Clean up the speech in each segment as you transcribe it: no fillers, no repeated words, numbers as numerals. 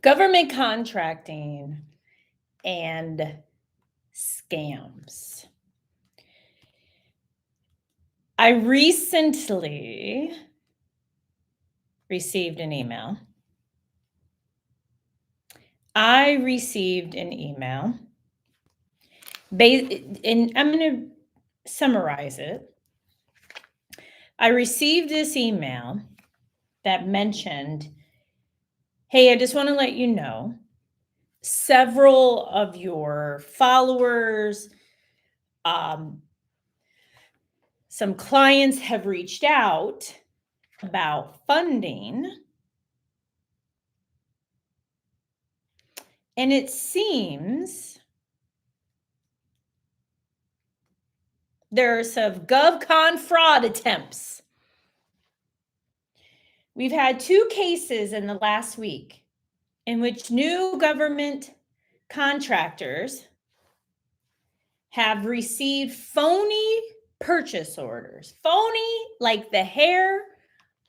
Government contracting and scams. I recently received an email. And I'm going to summarize it. I received this email that mentioned, hey, I just want to let you know, several of your followers, some clients have reached out about funding. And it seems there are some GovCon fraud attempts. We've had 2 cases in the last week in which new government contractors have received phony purchase orders. Phony like the hair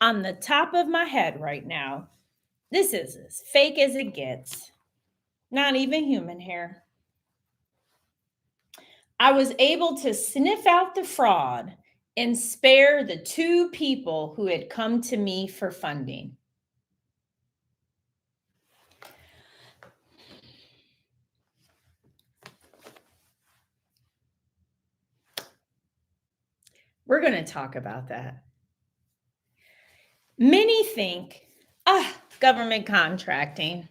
on the top of my head right now. This is as fake as it gets. Not even human hair. I was able to sniff out the fraud and spare the 2 people who had come to me for funding. We're going to talk about that. Many think, government contracting,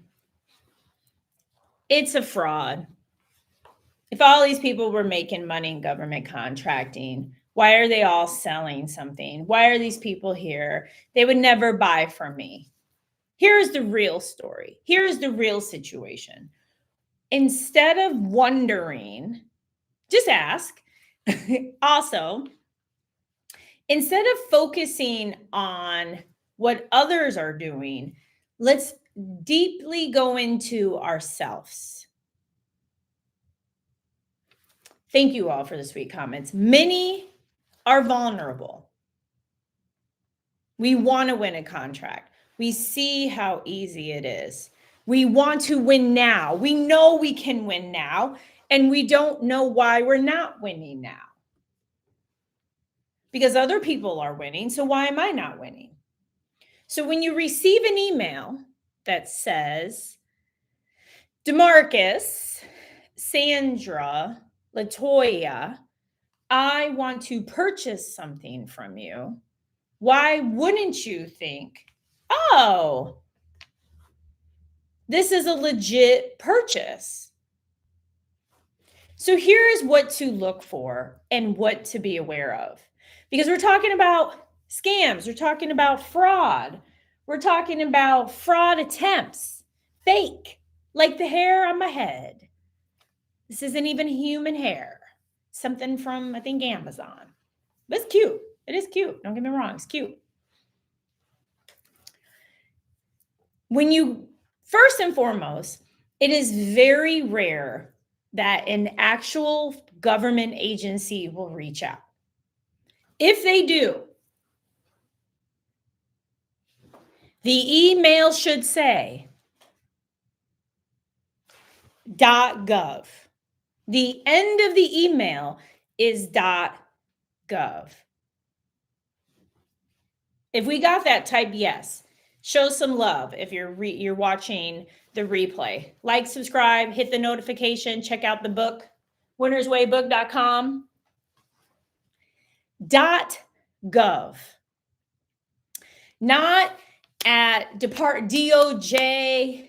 it's a fraud. If all these people were making money in government contracting, why are they all selling something? Why are these people here? They would never buy from me. Here's the real story. Here's the real situation. Instead of wondering, just ask. Also, instead of focusing on what others are doing, let's deeply go into ourselves. Thank you all for the sweet comments. Many are vulnerable. We want to win a contract. We see how easy it is. We want to win now. We know we can win now, and we don't know why we're not winning now. Because other people are winning, so why am I not winning? So when you receive an email that says, DeMarcus, Sandra, Latoya, I want to purchase something from you, why wouldn't you think, oh, this is a legit purchase? So here's what to look for and what to be aware of. Because we're talking about scams, we're talking about fraud, we're talking about fraud attempts, fake, like the hair on my head. This isn't even human hair. Something from, I think, Amazon. But it's cute. It is cute. Don't get me wrong. It's cute. When you, first and foremost, it is very rare that an actual government agency will reach out. If they do, the email should say .gov. The end of the email is .gov. If we got that, type yes. Show some love if you're watching the replay. Like, subscribe, hit the notification, check out the book, winnerswaybook.com. .gov. Not at DOJ.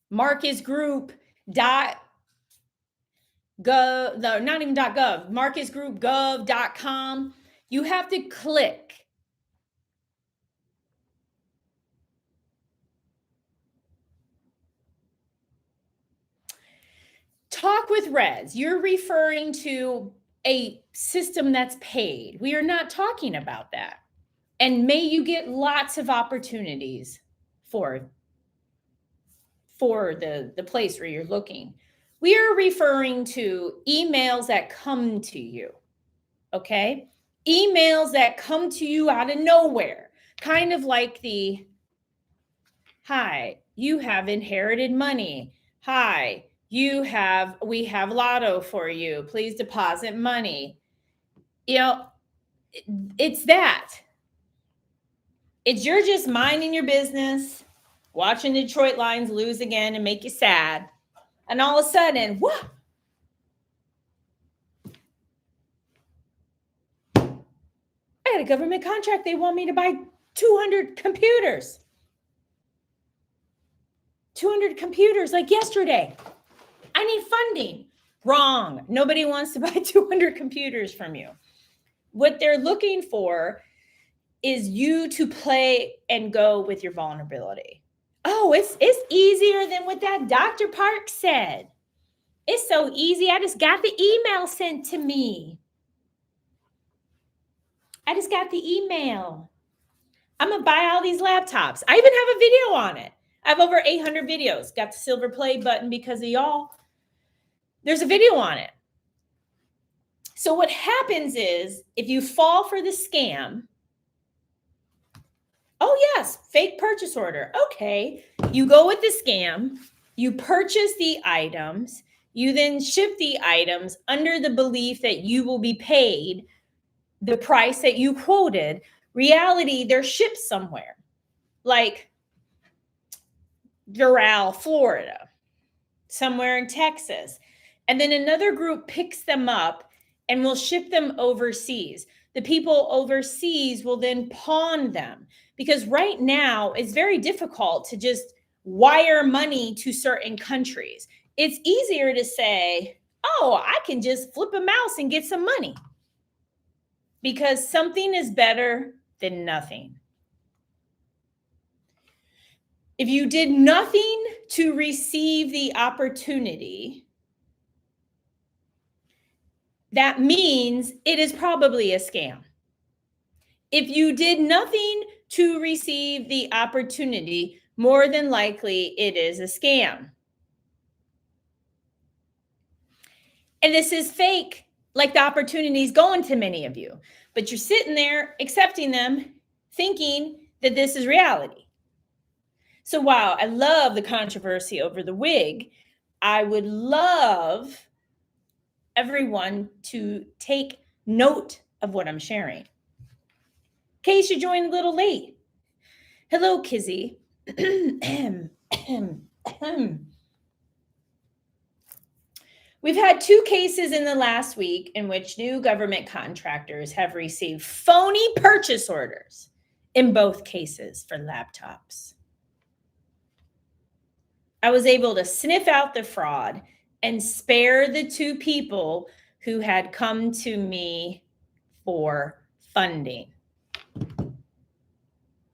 Marcus Group. .gov. No, not even .gov. MarcusGroupGov.com. You have to click. Talk with Reds. You're referring to a system that's paid. We are not talking about that. And may you get lots of opportunities for the place where you're looking. We are referring to emails that come to you, okay? Emails that come to you out of nowhere, kind of like the Hi, you have inherited money. Hi, we have lotto for you. Please deposit money. You know, it's that. You're just minding your business, watching Detroit Lions lose again and make you sad. And all of a sudden, what? I got a government contract. They want me to buy 200 computers. 200 computers like yesterday. I need funding. Wrong. Nobody wants to buy 200 computers from you. What they're looking for is you to play and go with your vulnerability. Oh, it's easier than what that Dr. Park said. It's so easy. I just got the email sent to me. I just got the email. I'm going to buy all these laptops. I even have a video on it. I have over 800 videos. Got the silver play button because of y'all. There's a video on it. So what happens is if you fall for the scam, oh yes, fake purchase order. Okay. You go with the scam, you purchase the items, you then ship the items under the belief that you will be paid the price that you quoted. Reality, they're shipped somewhere like Doral, Florida, somewhere in Texas. And then another group picks them up and will ship them overseas. The people overseas will then pawn them because right now it's very difficult to just wire money to certain countries. It's easier to say, oh, I can just flip a mouse and get some money because something is better than nothing. If you did nothing to receive the opportunity, that means it is probably a scam. If you did nothing to receive the opportunity, more than likely it is a scam. And this is fake, like the opportunity is going to many of you, but you're sitting there accepting them, thinking that this is reality. So while I love the controversy over the wig, I would love everyone to take note of what I'm sharing. In case you joined a little late. Hello, Kizzy. We've had 2 cases in the last week in which new government contractors have received phony purchase orders, in both cases for laptops. I was able to sniff out the fraud and spare the 2 people who had come to me for funding.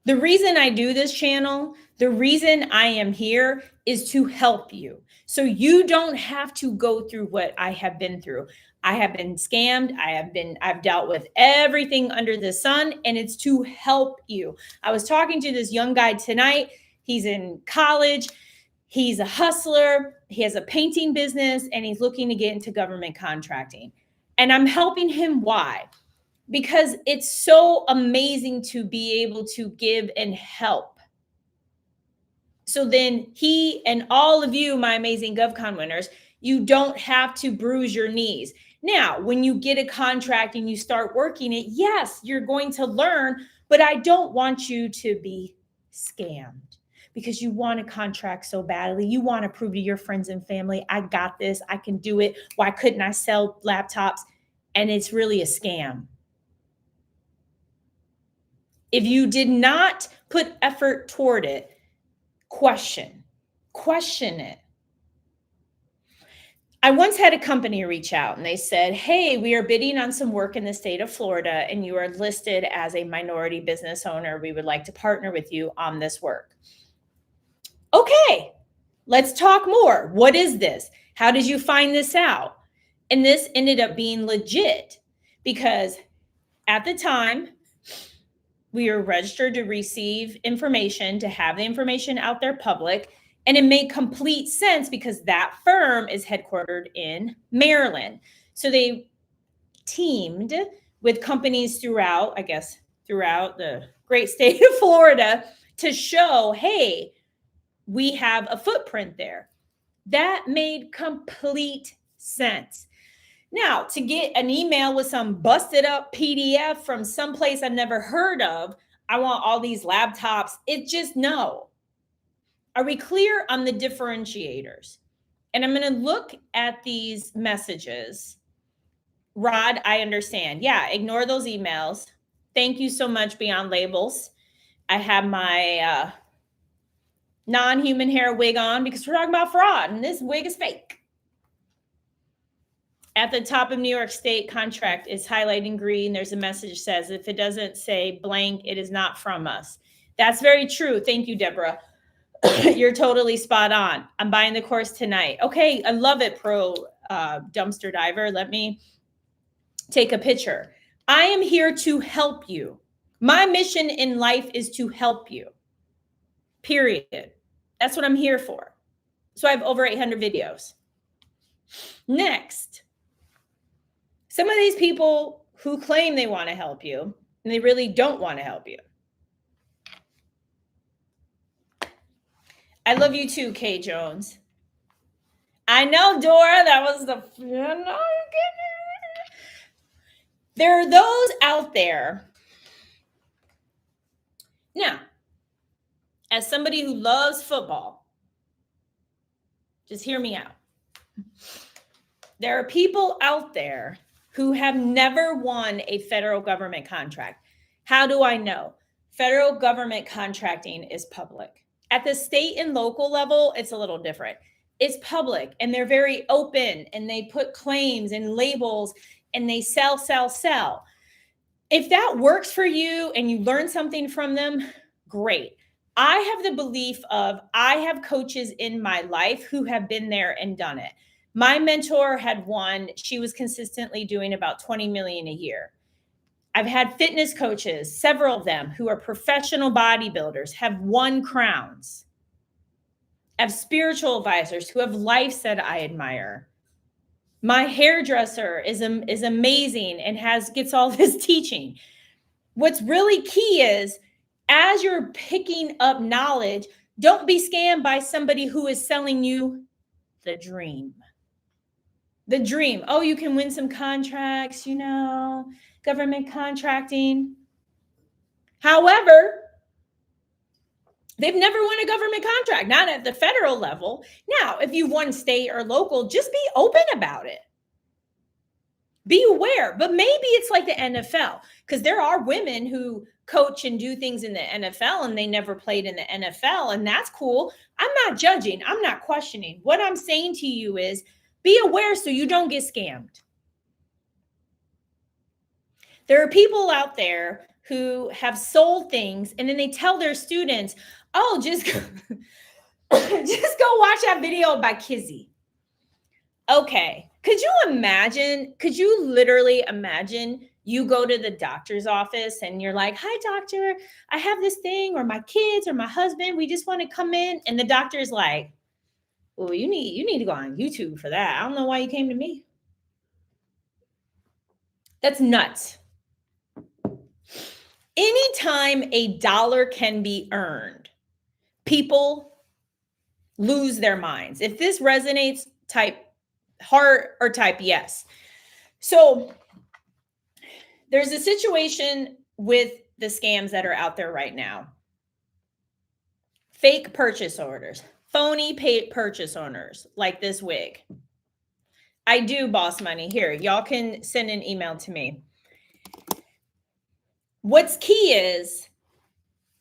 The reason I do this channel, the reason I am here is to help you. So you don't have to go through what I have been through. I have been scammed. I've dealt with everything under the sun, and it's to help you. I was talking to this young guy tonight. He's in college. He's a hustler. He has a painting business, and he's looking to get into government contracting. And I'm helping him. Why? Because it's so amazing to be able to give and help. So then he and all of you, my amazing GovCon winners, you don't have to bruise your knees. Now, when you get a contract and you start working it, yes, you're going to learn, but I don't want you to be scammed because you want a contract so badly. You want to prove to your friends and family, I got this, I can do it. Why couldn't I sell laptops? And it's really a scam. If you did not put effort toward it, question it. I once had a company reach out and they said, hey, we are bidding on some work in the state of Florida and you are listed as a minority business owner. We would like to partner with you on this work. Okay, let's talk more. What is this? How did you find this out? And this ended up being legit because at the time, we are registered to receive information, to have the information out there public. And it made complete sense because that firm is headquartered in Maryland. So they teamed with companies throughout the great state of Florida to show, hey, we have a footprint there. That made complete sense. Now, to get an email with some busted up PDF from someplace I've never heard of, I want all these laptops. It just no. Are we clear on the differentiators? And I'm going to look at these messages. Rod, I understand. Yeah, ignore those emails. Thank you so much, Beyond Labels. I have my non-human hair wig on because we're talking about fraud, and this wig is fake. At the top of New York State contract is highlighting green. There's a message that says, if it doesn't say blank, it is not from us. That's very true. Thank you, Deborah. You're totally spot on. I'm buying the course tonight. Okay, I love it, Pro Dumpster Diver. Let me take a picture. I am here to help you. My mission in life is to help you. Period. That's what I'm here for. So I have over 800 videos. Next, some of these people who claim they want to help you, and they really don't want to help you. I love you too, Kay Jones. I know, Dora, that was the... There are those out there. Now, as somebody who loves football, just hear me out. There are people out there who have never won a federal government contract. How do I know? Federal government contracting is public. At the state and local level, it's a little different. It's public, and they're very open, and they put claims and labels, and they sell. If that works for you and you learn something from them, great. I have the belief of, I have coaches in my life who have been there and done it. My mentor had won. She was consistently doing about 20 million a year. I've had fitness coaches, several of them who are professional bodybuilders, have won crowns. I have spiritual advisors who have lives that I admire. My hairdresser is amazing and gets all this teaching. What's really key is, as you're picking up knowledge, don't be scammed by somebody who is selling you the dream. The dream. Oh, you can win some contracts, government contracting. However, they've never won a government contract, not at the federal level. Now, if you've won state or local, just be open about it. Be aware. But maybe it's like the NFL, because there are women who coach and do things in the NFL and they never played in the NFL, and that's cool. I'm not judging. I'm not questioning. What I'm saying to you is, be aware so you don't get scammed. There are people out there who have sold things, and then they tell their students, oh, just go watch that video by Kizzy. Okay. Could you literally imagine you go to the doctor's office and you're like, hi, doctor, I have this thing, or my kids or my husband, we just want to come in. And the doctor's like, well, you need to go on YouTube for that. I don't know why you came to me. That's nuts. Anytime a dollar can be earned, people lose their minds. If this resonates, type heart or type yes. So there's a situation with the scams that are out there right now. Fake purchase orders, phony paid purchase orders, like this wig. I do, Boss Money. Here, y'all can send an email to me. What's key is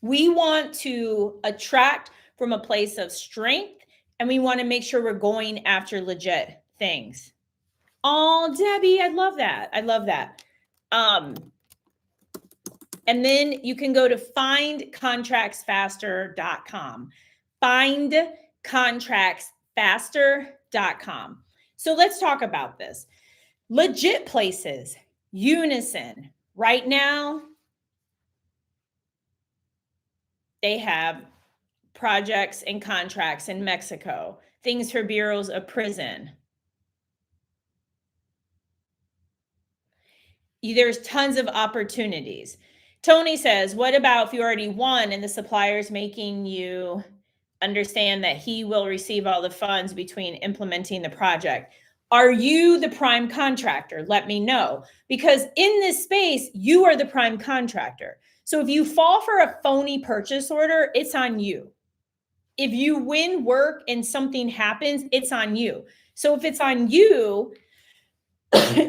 we want to attract from a place of strength, and we want to make sure we're going after legit things. Oh, Debbie, I love that. I love that. And then you can go to findcontractsfaster.com. Findcontractsfaster.com. So let's talk about this. Legit places, Unison. Right now, they have projects and contracts in Mexico, things for bureaus of prison. There's tons of opportunities. Tony says, what about if you already won and the supplier's making you understand that he will receive all the funds between implementing the project. Are you the prime contractor? Let me know. Because in this space, you are the prime contractor. So if you fall for a phony purchase order, it's on you. If you win work and something happens, it's on you. So if it's on you,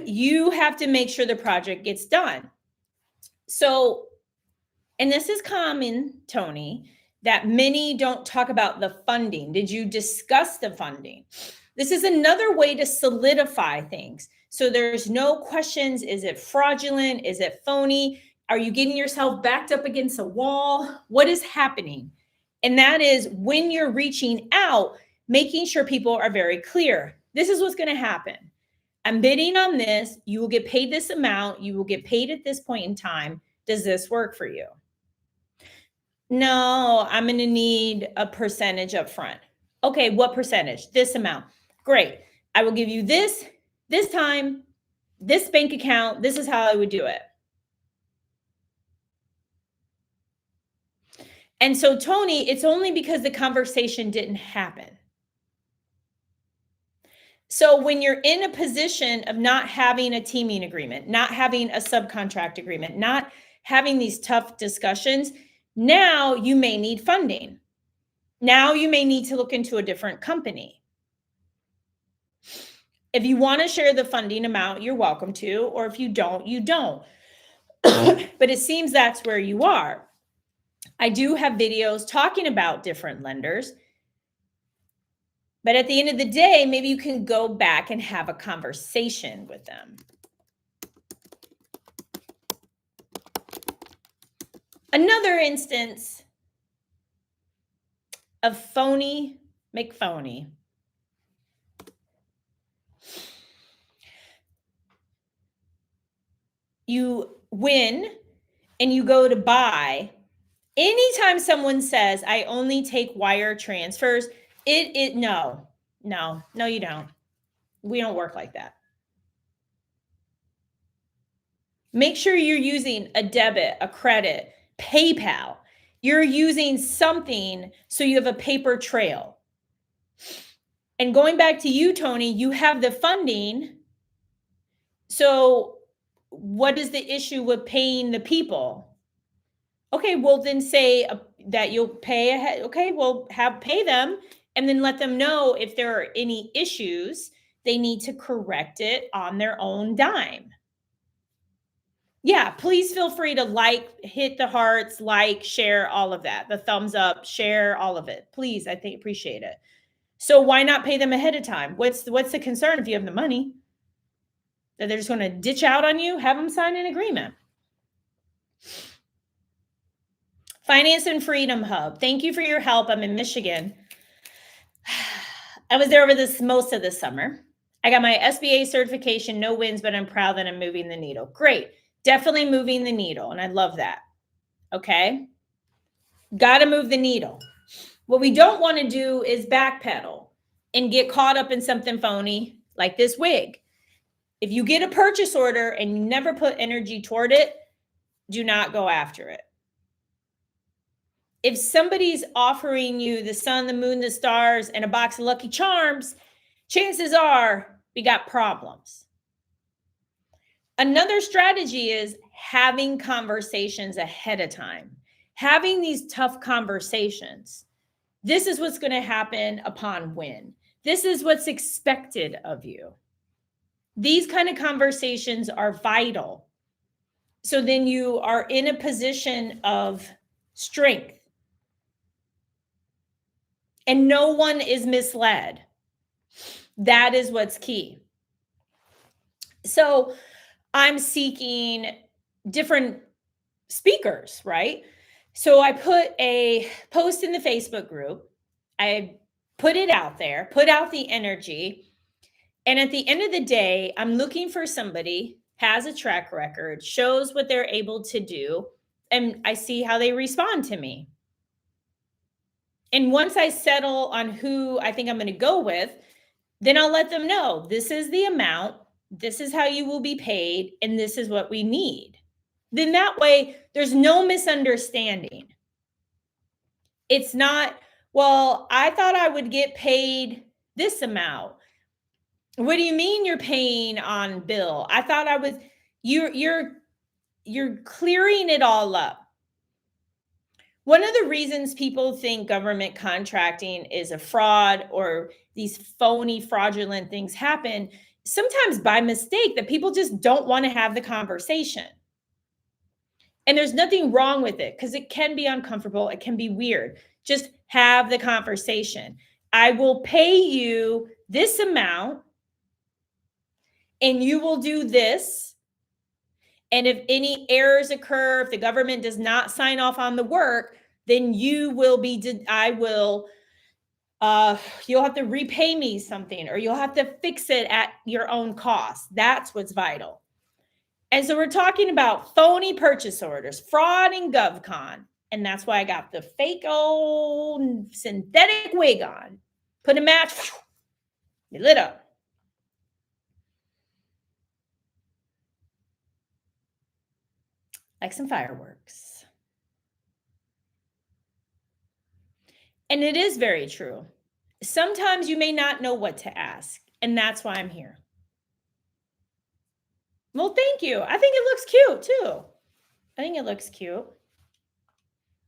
you have to make sure the project gets done. So, and this is common, Tony, that many don't talk about the funding. Did you discuss the funding? This is another way to solidify things. So there's no questions. Is it fraudulent? Is it phony? Are you getting yourself backed up against a wall? What is happening? And that is when you're reaching out, making sure people are very clear. This is what's going to happen. I'm bidding on this. You will get paid this amount. You will get paid at this point in time. Does this work for you? No, I'm going to need a percentage up front. Okay, what percentage? This amount. Great. I will give you this time, this bank account. This is how I would do it. And so, Tony, it's only because the conversation didn't happen. So when you're in a position of not having a teaming agreement, not having a subcontract agreement, not having these tough discussions, now you may need funding. Now you may need to look into a different company. If you want to share the funding amount, you're welcome to, or if you don't, you don't. But it seems that's where you are. I do have videos talking about different lenders. But at the end of the day, maybe you can go back and have a conversation with them. Another instance of phony McPhony. You win and you go to buy. Anytime someone says, I only take wire transfers, no, you don't. We don't work like that. Make sure you're using a debit, a credit, PayPal. You're using something so you have a paper trail. And going back to you, Tony, you have the funding. So what is the issue with paying the people? Okay, well then say that you'll pay ahead. Okay, well pay them and then let them know if there are any issues, they need to correct it on their own dime. Yeah, please feel free to hit the hearts, share, all of that. The thumbs up, share, all of it. Please, I think appreciate it. So why not pay them ahead of time? What's the concern if you have the money? That they're just going to ditch out on you? Have them sign an agreement. Finance and Freedom Hub. Thank you for your help. I'm in Michigan. I was there over most of this summer. I got my SBA certification, no wins, but I'm proud that I'm moving the needle. Great. Definitely moving the needle. And I love that. Okay. Got to move the needle. What we don't want to do is backpedal and get caught up in something phony like this wig. If you get a purchase order and you never put energy toward it, do not go after it. If somebody's offering you the sun, the moon, the stars, and a box of Lucky Charms, chances are we got problems. Another strategy is having conversations ahead of time, having these tough conversations. This is what's going to happen upon win. This is what's expected of you. These kind of conversations are vital. So then you are in a position of strength. And no one is misled. That is what's key. So I'm seeking different speakers, right? So I put a post in the Facebook group. I put it out there, put out the energy. And at the end of the day, I'm looking for somebody has a track record, shows what they're able to do, and I see how they respond to me. And once I settle on who I think I'm going to go with, then I'll let them know this is the amount, this is how you will be paid, and this is what we need. Then that way, there's no misunderstanding. It's not, Well, I thought I would get paid this amount. What do you mean you're paying on bill? I thought I was you're clearing it all up. One of the reasons people think government contracting is a fraud or these phony fraudulent things happen sometimes by mistake, that people just don't want to have the conversation. And there's nothing wrong with it because it can be uncomfortable, it can be weird. Just have the conversation. I will pay you this amount and you will do this. And if any errors occur, if the government does not sign off on the work, then you will be, you'll have to repay me something, or you'll have to fix it at your own cost. That's what's vital. And so we're talking about phony purchase orders, fraud in GovCon. And that's why I got the fake old synthetic wig on. Put a match, it lit up. Like some fireworks. And it is very true. Sometimes you may not know what to ask, and that's why I'm here. Well, thank you. I think it looks cute too. I think it looks cute.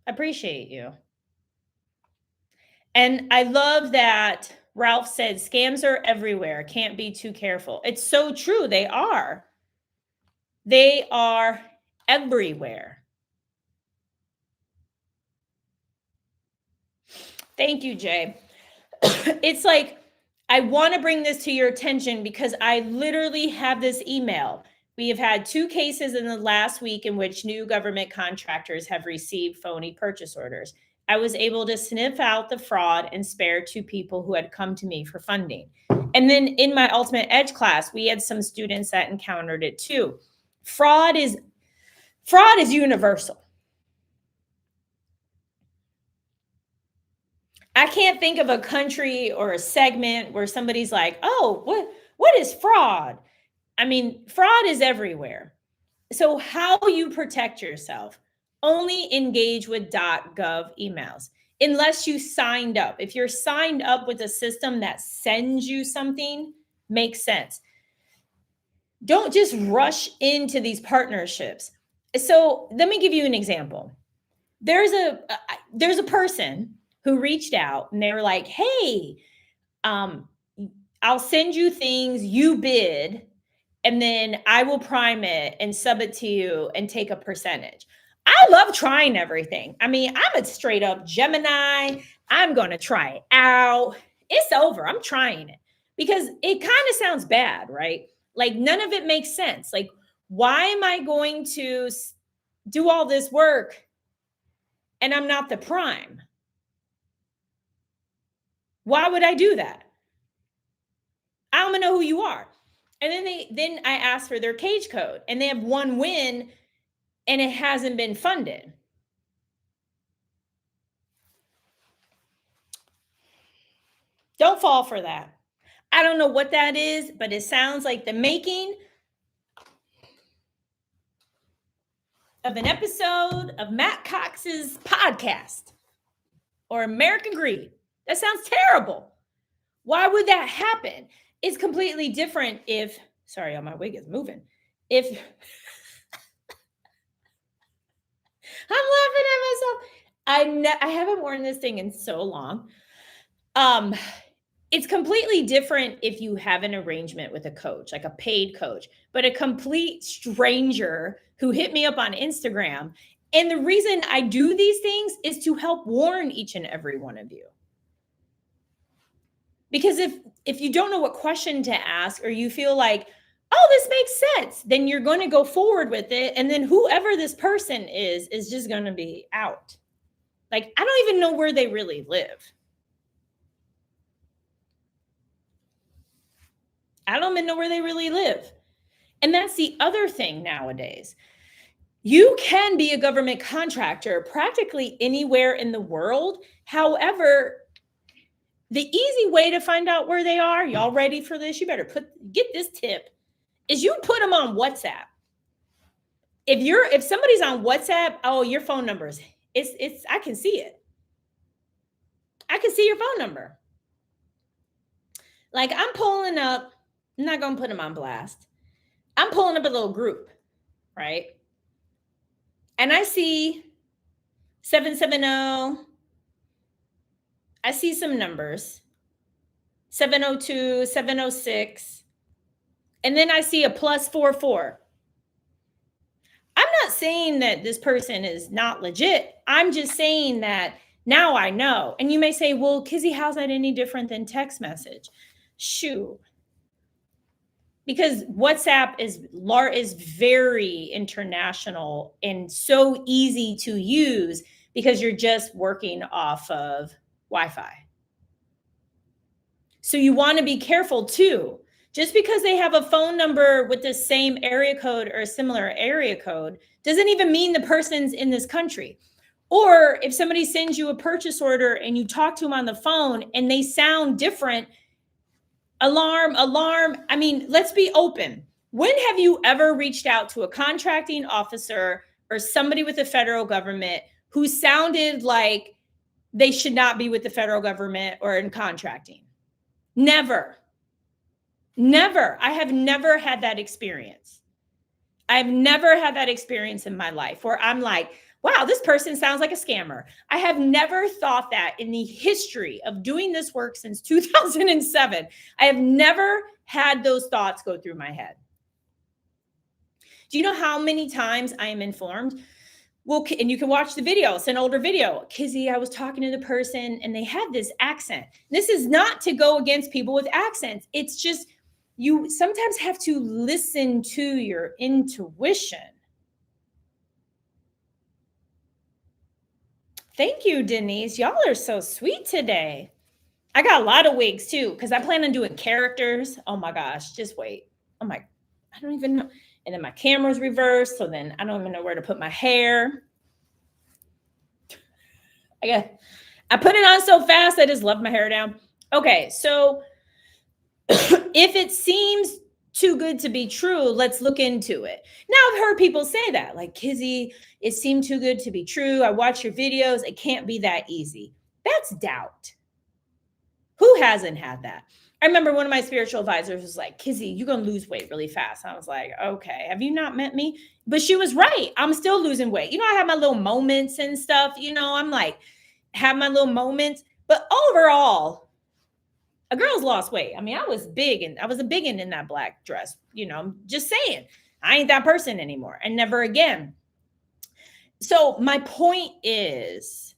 I appreciate you. And I love that Ralph said scams are everywhere. Can't be too careful. It's so true. They are. They are everywhere. Thank you, Jay. It's like, I want to bring this to your attention because I literally have this email. We have had 2 cases in the last week in which new government contractors have received phony purchase orders. I was able to sniff out the fraud and spare 2 people who had come to me for funding. And then in my Ultimate Edge class, we had some students that encountered it too. Fraud is universal. I can't think of a country or a segment where somebody's like, "Oh, what is fraud?" I mean, fraud is everywhere. So how you protect yourself? Only engage with .gov emails unless you signed up. If you're signed up with a system that sends you something, makes sense. Don't just rush into these partnerships. So let me give you an example. There's a person who reached out and they were like, "Hey, I'll send you things, you bid, and then I will prime it and sub it to you and take a percentage." I love trying everything. I mean, I'm a straight up Gemini. I'm going to try it out. It's over. I'm trying it because it kind of sounds bad, right? Like none of it makes sense. Like, why am I going to do all this work and I'm not the prime? Why would I do that? I don't even know who you are. And then I asked for their cage code and they have 1 win and it hasn't been funded. Don't fall for that. I don't know what that is, but it sounds like the making of an episode of Matt Cox's podcast or American Greed. That sounds terrible. Why would that happen? It's completely different if, sorry, my wig is moving. If I'm laughing at myself. I haven't worn this thing in so long. It's completely different if you have an arrangement with a coach, like a paid coach, but a complete stranger who hit me up on Instagram. And the reason I do these things is to help warn each and every one of you. Because if you don't know what question to ask, or you feel like, "Oh, this makes sense," then you're going to go forward with it. And then whoever this person is just going to be out. Like, I don't even know where they really live. I don't even know where they really live. And that's the other thing nowadays. You can be a government contractor practically anywhere in the world. However, the easy way to find out where they are, y'all ready for this? You better get this tip, is you put them on WhatsApp. If somebody's on WhatsApp, oh, your phone numbers, it's I can see it. I can see your phone number. Like I'm pulling up, I'm not going to put them on blast. I'm pulling up a little group, right? And I see 770. I see some numbers 702, 706. And then I see a +44. I'm not saying that this person is not legit. I'm just saying that now I know. And you may say, well, Kizzy, how's that any different than text message? Shoot. Because WhatsApp is very international and so easy to use because you're just working off of Wi-Fi. So you want to be careful too. Just because they have a phone number with the same area code or a similar area code doesn't even mean the person's in this country. Or if somebody sends you a purchase order and you talk to them on the phone and they sound different, alarm. I mean, let's be open. When have you ever reached out to a contracting officer or somebody with the federal government who sounded like they should not be with the federal government or in contracting? Never. I have never had that experience. I've never had that experience in my life where I'm like, wow, this person sounds like a scammer. I have never thought that in the history of doing this work since 2007. I have never had those thoughts go through my head. Do you know how many times I am informed? Well, and you can watch the video. It's an older video. Kizzy, I was talking to the person and they had this accent. This is not to go against people with accents. It's just you sometimes have to listen to your intuition. Thank you, Denise. Y'all are so sweet today. I got a lot of wigs too, because I plan on doing characters. Oh my gosh, just wait. Oh my, I don't even know. And then my camera's reversed, so then I don't even know where to put my hair. I put it on so fast, I just left my hair down. Okay, so if it seems too good to be true, let's look into it. Now, I've heard people say that, like, Kizzy, it seemed too good to be true. I watch your videos. It can't be that easy. That's doubt. Who hasn't had that? I remember one of my spiritual advisors was like, Kizzy, you're going to lose weight really fast. I was like, okay, have you not met me? But she was right. I'm still losing weight. You know, I have my little moments and stuff. You know, I'm like, have my little moments. But overall, a girl's lost weight. I mean, I was big and I was a biggin in that black dress. You know, I'm just saying, I ain't that person anymore and never again. So my point is,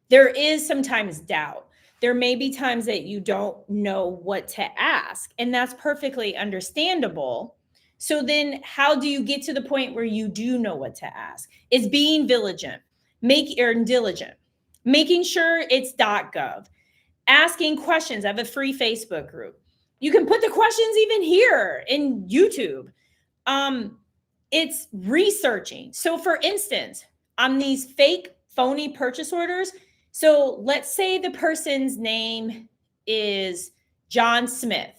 there is sometimes doubt. There may be times that you don't know what to ask, and that's perfectly understandable. So then how do you get to the point where you do know what to ask? It's being diligent, making sure it's .gov, asking questions. I have a free Facebook group. You can put the questions even here in YouTube. It's researching. So for instance, on these fake phony purchase orders, so let's say the person's name is John Smith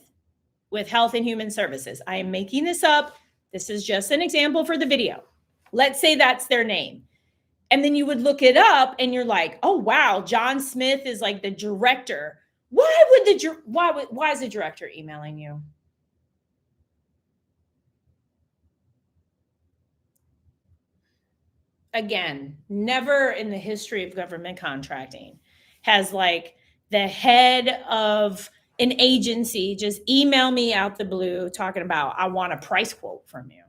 with Health and Human Services. I am making this up. This is just an example for the video. Let's say that's their name. And then you would look it up and you're like, oh, wow, John Smith is like the director. Why is the director emailing you? Again, never in the history of government contracting has like the head of an agency just email me out the blue talking about, I want a price quote from you.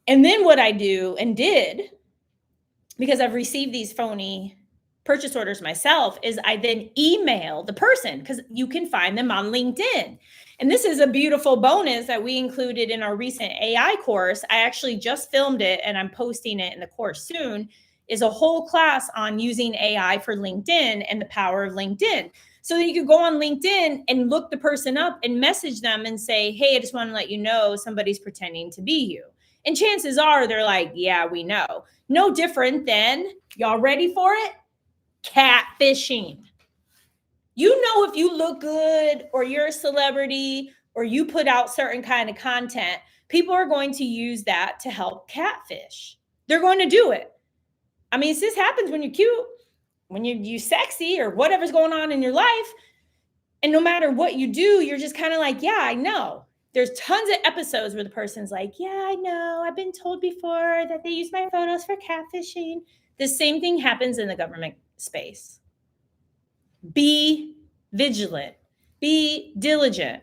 And then what I do and did, because I've received these phony purchase orders myself, is I then email the person, because you can find them on LinkedIn. And this is a beautiful bonus that we included in our recent AI course. I actually just filmed it and I'm posting it in the course soon, is a whole class on using AI for LinkedIn and the power of LinkedIn. So that you could go on LinkedIn and look the person up and message them and say, hey, I just want to let you know somebody's pretending to be you. And chances are they're like, yeah, we know. No different than, y'all ready for it? Catfishing. You know, if you look good or you're a celebrity or you put out certain kind of content, people are going to use that to help catfish. They're going to do it. I mean, this happens when you're cute. when you sexy or whatever's going on in your life, and no matter what you do, you're just kind of like, yeah, I know. There's tons of episodes where the person's like, yeah, I know. I've been told before that they use my photos for catfishing. The same thing happens in the government space. Be vigilant. Be diligent.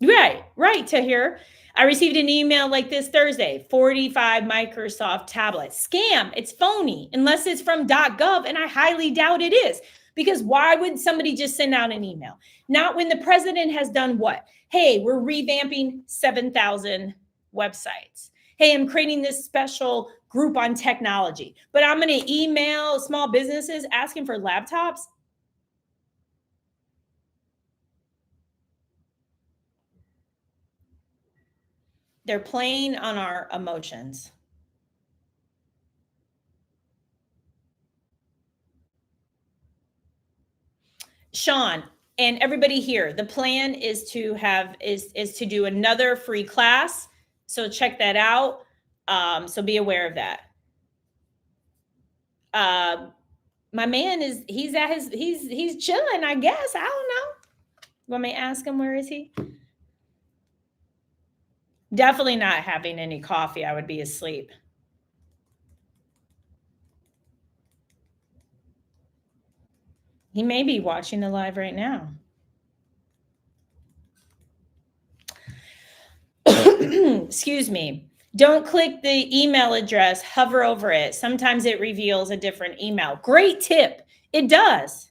Right, Tahir. I received an email like this Thursday, 45 Microsoft tablets. Scam, it's phony, unless it's from .gov, and I highly doubt it is. Because why would somebody just send out an email? Not when the president has done what? Hey, we're revamping 7,000 websites. Hey, I'm creating this special group on technology, but I'm going to email small businesses asking for laptops. They're playing on our emotions. Sean and everybody here, the plan is to have is to do another free class. So check that out. So be aware of that. My man is he's chilling, I guess. I don't know. You want me to ask him where is he? Definitely not having any coffee. I would be asleep. He may be watching the live right now. Excuse me. Don't click the email address, hover over it. Sometimes it reveals a different email. Great tip. It does.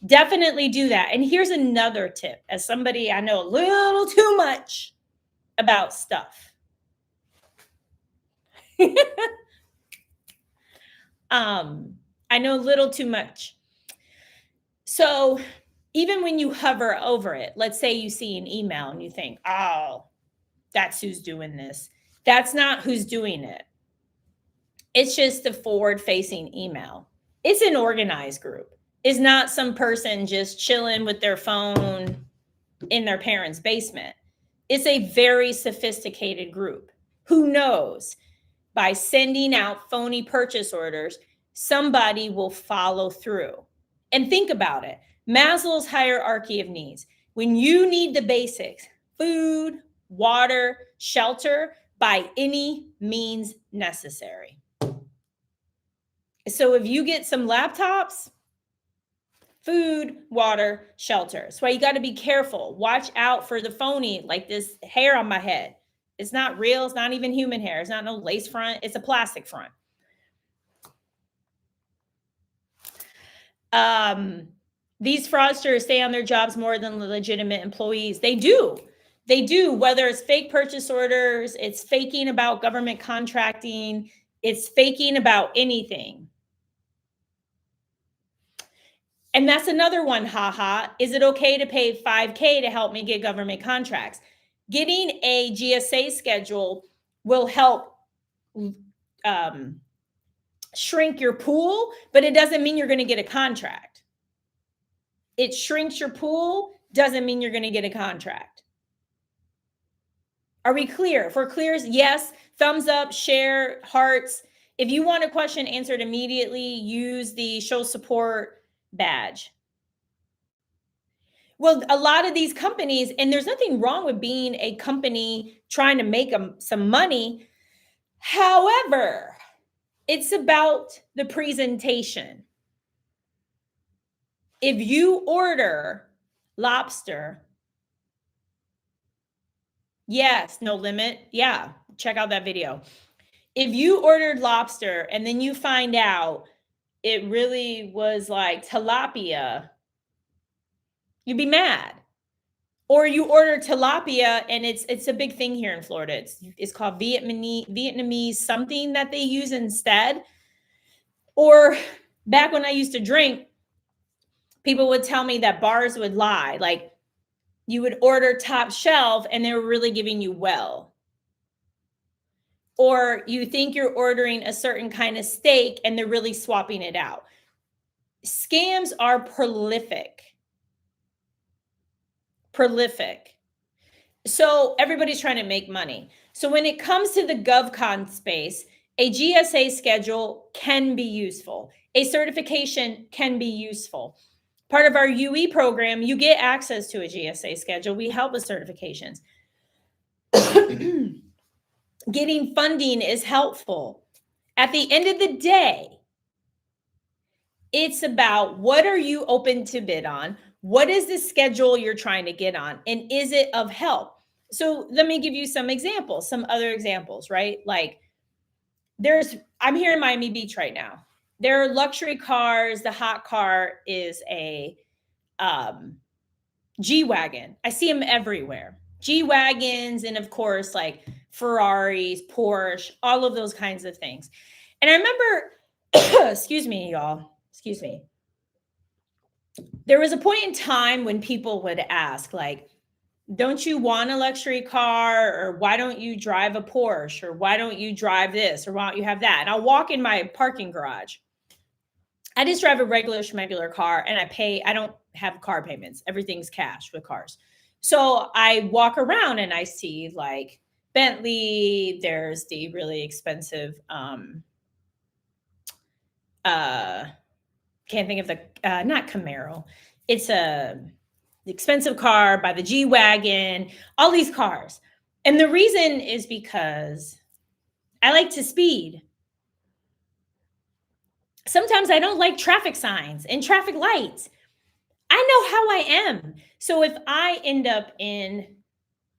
Definitely do that. And here's another tip. As somebody I know a little too much about stuff. I know a little too much. So even when you hover over it, let's say you see an email and you think, oh, that's who's doing this. That's not who's doing it. It's just a forward-facing email. It's an organized group. It's not some person just chilling with their phone in their parents' basement. It's a very sophisticated group. Who knows? By sending out phony purchase orders, somebody will follow through. And think about it. Maslow's hierarchy of needs. When you need the basics, food, water, shelter, by any means necessary. So if you get some laptops, food, water, shelter. That's why you got to be careful. Watch out for the phony, like this hair on my head. It's not real. It's not even human hair. It's not no lace front. It's a plastic front. These fraudsters stay on their jobs more than legitimate employees. They do. They do, whether it's fake purchase orders, it's faking about government contracting, it's faking about anything. And that's another one, haha. Is it okay to pay $5K to help me get government contracts? Getting a GSA schedule will help shrink your pool, but it doesn't mean you're going to get a contract. It shrinks your pool, doesn't mean you're going to get a contract. Are we clear? If we're clear, yes, thumbs up, share, hearts. If you want a question answered immediately, use the show support badge. Well, a lot of these companies, and there's nothing wrong with being a company trying to make some money. However, it's about the presentation. If you order lobster, yes, no limit. Yeah, check out that video. If you ordered lobster and then you find out it really was like tilapia, you'd be mad. Or you order tilapia and it's a big thing here in Florida. It's called Vietnamese something that they use instead. Or back when I used to drink, people would tell me that bars would lie. Like you would order top shelf and they were really giving you well. Or you think you're ordering a certain kind of steak and they're really swapping it out. Scams are prolific. So everybody's trying to make money. So when it comes to the GovCon space, a GSA schedule can be useful. a certification can be useful. Part of our UE program, you get access to a GSA schedule. We help with certifications. Getting funding is helpful. At the end of the day, it's about what are you open to bid on? What is the schedule you're trying to get on? And is it of help? So let me give you some examples, some other examples, right? Like I'm here in Miami Beach right now. There are luxury cars. The hot car is a G-Wagon. I see them everywhere. G-Wagons, and of course, like Ferraris, Porsche, all of those kinds of things. And I remember, excuse me, y'all, excuse me. There was a point in time when people would ask, like, don't you want a luxury car? Or why don't you drive a Porsche? Or why don't you drive this? Or why don't you have that? And I'll walk in my parking garage. I just drive a regular schmegular car, and I don't have car payments. Everything's cash with cars. So I walk around and I see like Bentley, there's the really expensive, can't think of the, not Camaro. It's a expensive car by the G-Wagon, all these cars. And the reason is because I like to speed. Sometimes I don't like traffic signs and traffic lights. I know how I am. So if I end up in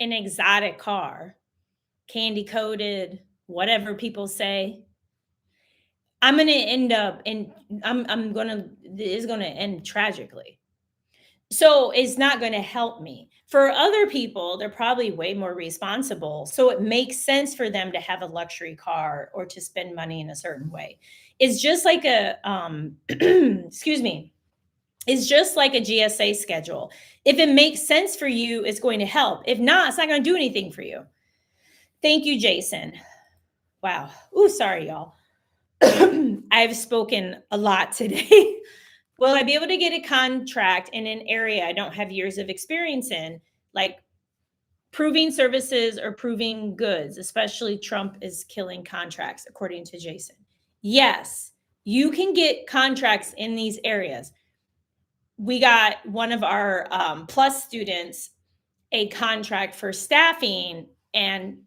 an exotic car, candy coated, whatever people say, I'm going to end up in, it's going to end tragically. So it's not going to help me. For other people, they're probably way more responsible. So it makes sense for them to have a luxury car or to spend money in a certain way. It's just like a, excuse me, it's just like a GSA schedule. If it makes sense for you, it's going to help. If not, it's not going to do anything for you. Thank you, Jason. Wow. Ooh, sorry, y'all. I've spoken a lot today. Will I be able to get a contract in an area I don't have years of experience in, like proving services or proving goods, especially Trump is killing contracts, according to Jason? Yes, you can get contracts in these areas. We got one of our Plus students a contract for staffing, and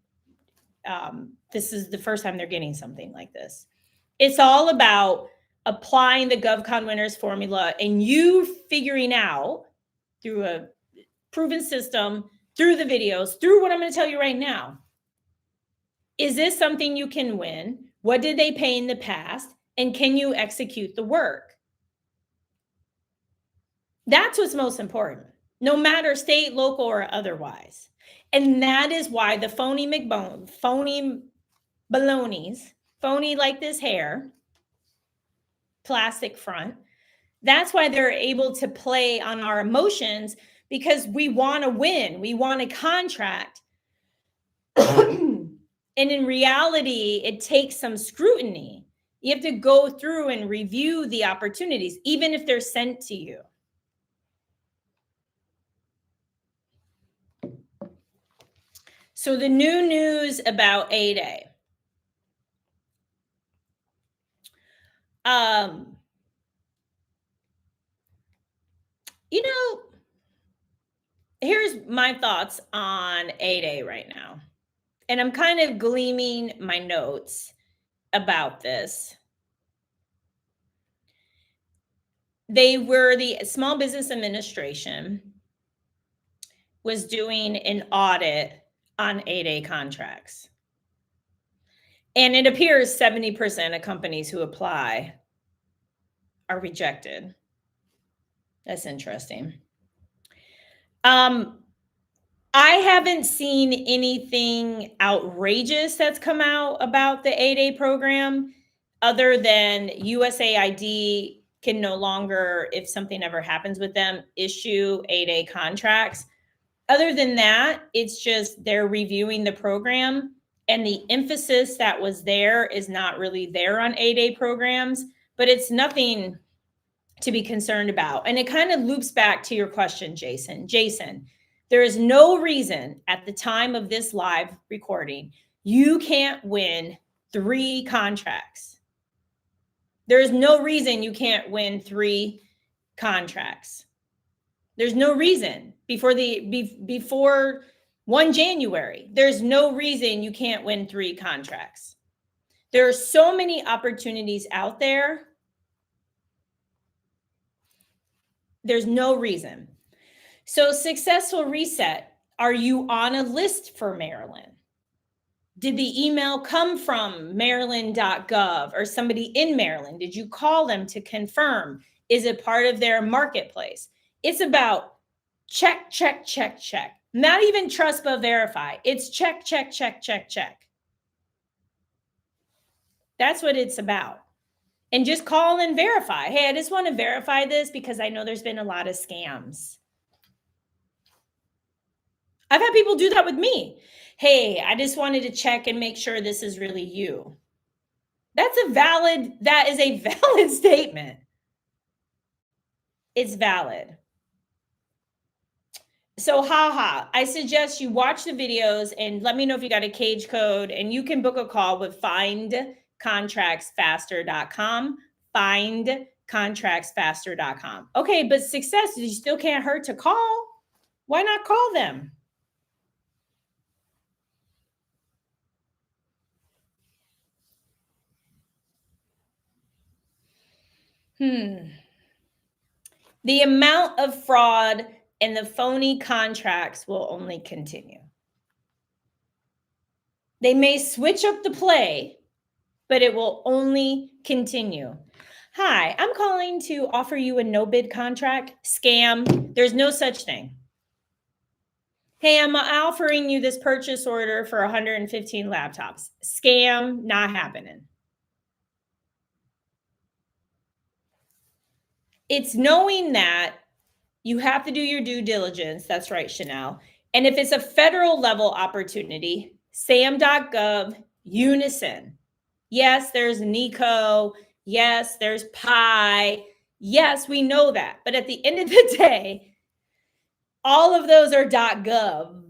this is the first time they're getting something like this. It's all about applying the GovCon winners formula and you figuring out through a proven system, through the videos, through what I'm going to tell you right now. Is this something you can win? What did they pay in the past? And can you execute the work? That's what's most important, no matter state, local, or otherwise. And that is why the phony balonies, phony like this hair, plastic front, that's why they're able to play on our emotions, because we want to win. We want a contract. And in reality, it takes some scrutiny. You have to go through and review the opportunities, even if they're sent to you. So the new news about A-Day. You know, here's my thoughts on A-Day right now. And I'm kind of gleaming my notes about this. The Small Business Administration was doing an audit on A-Day contracts. And it appears 70% of companies who apply are rejected. That's interesting. I haven't seen anything outrageous that's come out about the A-Day program, other than USAID can no longer, if something ever happens with them, issue A-Day contracts. Other than that, it's just they're reviewing the program, and the emphasis that was there is not really there on A-Day programs, but it's nothing to be concerned about. And it kind of loops back to your question, Jason. Jason, there is no reason at the time of this live recording you can't win 3 contracts. There's no reason you can't win 3 contracts. There's no reason before 1 January. There's no reason you can't win 3 contracts. There are so many opportunities out there. There's no reason. So successful reset. Are you on a list for Maryland? Did the email come from maryland.gov or somebody in Maryland? Did you call them to confirm? Is it part of their marketplace? It's about check, check, check, check. Not even trust but verify. It's check, check, check, check, check. That's what it's about. And just call and verify. Hey, I just want to verify this because I know there's been a lot of scams. I've had people do that with me. Hey, I just wanted to check and make sure this is really you. That is a valid statement. It's valid. So, I suggest you watch the videos and let me know if you got a cage code, and you can book a call with findcontractsfaster.com, findcontractsfaster.com. Okay, but success, you still can't hurt to call. Why not call them? The amount of fraud and the phony contracts will only continue. They may switch up the play, but it will only continue. Hi, I'm calling to offer you a no bid contract. Scam. There's no such thing. Hey, I'm offering you this purchase order for 115 laptops. Scam. Not happening. It's knowing that you have to do your due diligence. That's right, Chanel. And if it's a federal level opportunity, SAM.gov, Unison. Yes, there's Nico. Yes, there's Pi. Yes, we know that. But at the end of the day, all of those are .gov,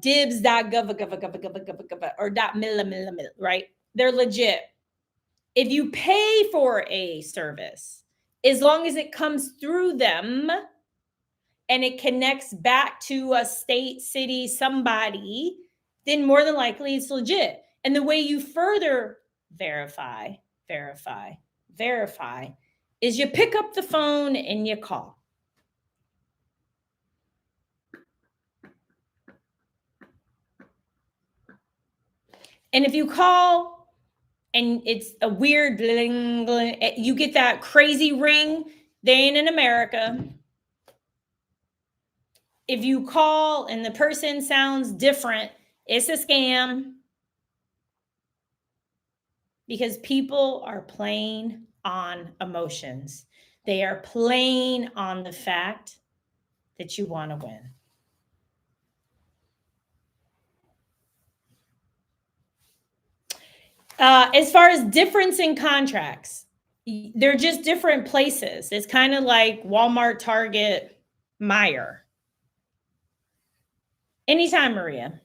dibs.gov, or .mil, right? They're legit. If you pay for a service, as long as it comes through them and it connects back to a state, city, somebody, then more than likely it's legit. And the way you further verify is you pick up the phone and you call. And if you call and it's a weird bling, bling, you get that crazy ring, they ain't in America. If you call and the person sounds different, it's a scam. Because people are playing on emotions. They are playing on the fact that you want to win. As far as difference in contracts, they're just different places. It's kind of like Walmart, Target, Meijer. Anytime, Maria.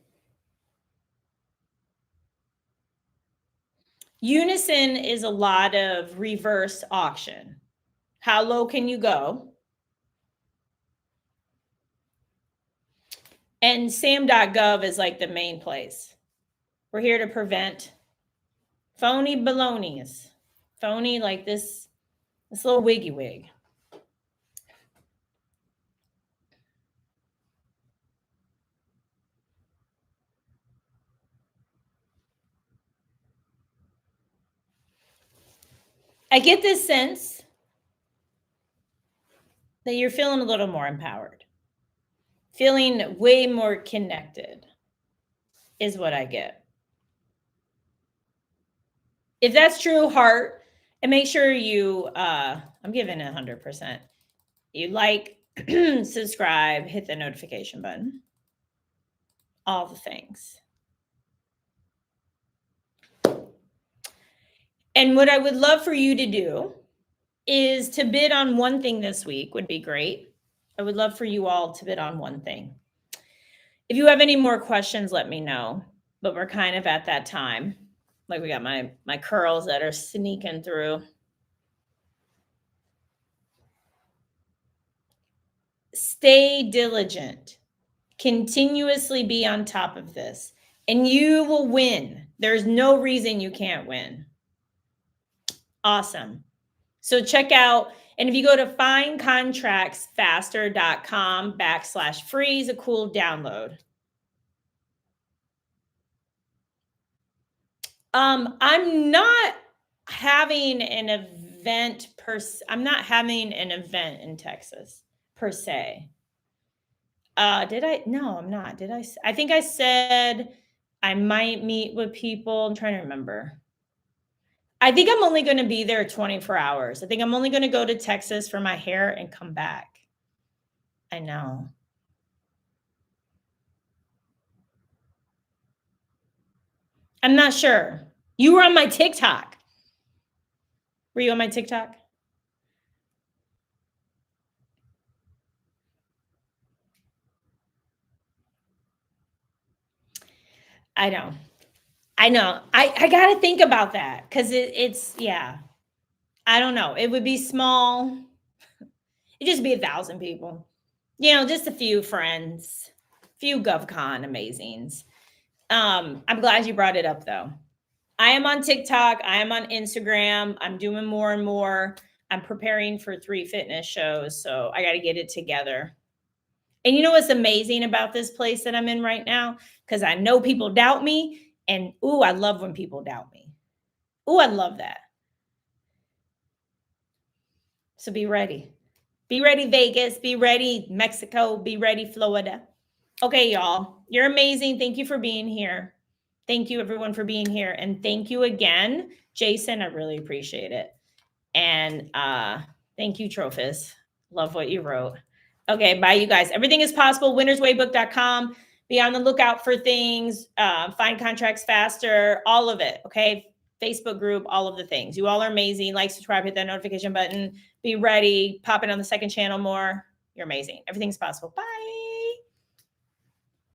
Unison is a lot of reverse auction. How low can you go? And SAM.gov is like the main place. We're here to prevent phony balonies. Phony like this little wiggy wig. I get this sense that you're feeling a little more empowered, feeling way more connected is what I get. If that's true, heart, and make sure you, I'm giving it 100%. You like, subscribe, hit the notification button, all the things. And what I would love for you to do is to bid on one thing this week would be great. I would love for you all to bid on one thing. If you have any more questions, let me know. But we're kind of at that time. Like we got my curls that are sneaking through. Stay diligent. Continuously be on top of this, and you will win. There's no reason you can't win. Awesome. So check out, and if you go to findcontractsfaster.com/free is a cool download. I'm not having an event I'm not having an event in Texas per se. Did I? No, I'm not. Did I? I think I said I might meet with people. I'm trying to remember. I think I'm only going to be there 24 hours. I think I'm only going to go to Texas for my hair and come back. I know. I'm not sure. You were on my TikTok. Were you on my TikTok? I know. I know. I got to think about that because it's, yeah. I don't know. It would be small. It'd just be 1,000 people. You know, just a few friends, few GovCon amazings. I'm glad you brought it up though. I am on TikTok. I am on Instagram. I'm doing more and more. I'm preparing for 3 fitness shows. So I got to get it together. And you know what's amazing about this place that I'm in right now? Because I know people doubt me. And ooh, I love when people doubt me. Ooh, I love that. So be ready. Be ready, Vegas. Be ready, Mexico. Be ready, Florida. Okay, y'all. You're amazing. Thank you for being here. Thank you, everyone, for being here. And thank you again, Jason. I really appreciate it. And thank you, Trophus. Love what you wrote. Okay, bye, you guys. Everything is possible. winnerswaybook.com. Be on the lookout for things. Find contracts faster. All of it. Okay. Facebook group, all of the things. You all are amazing. Like, subscribe, hit that notification button. Be ready. Pop it on the second channel more. You're amazing. Everything's possible. Bye.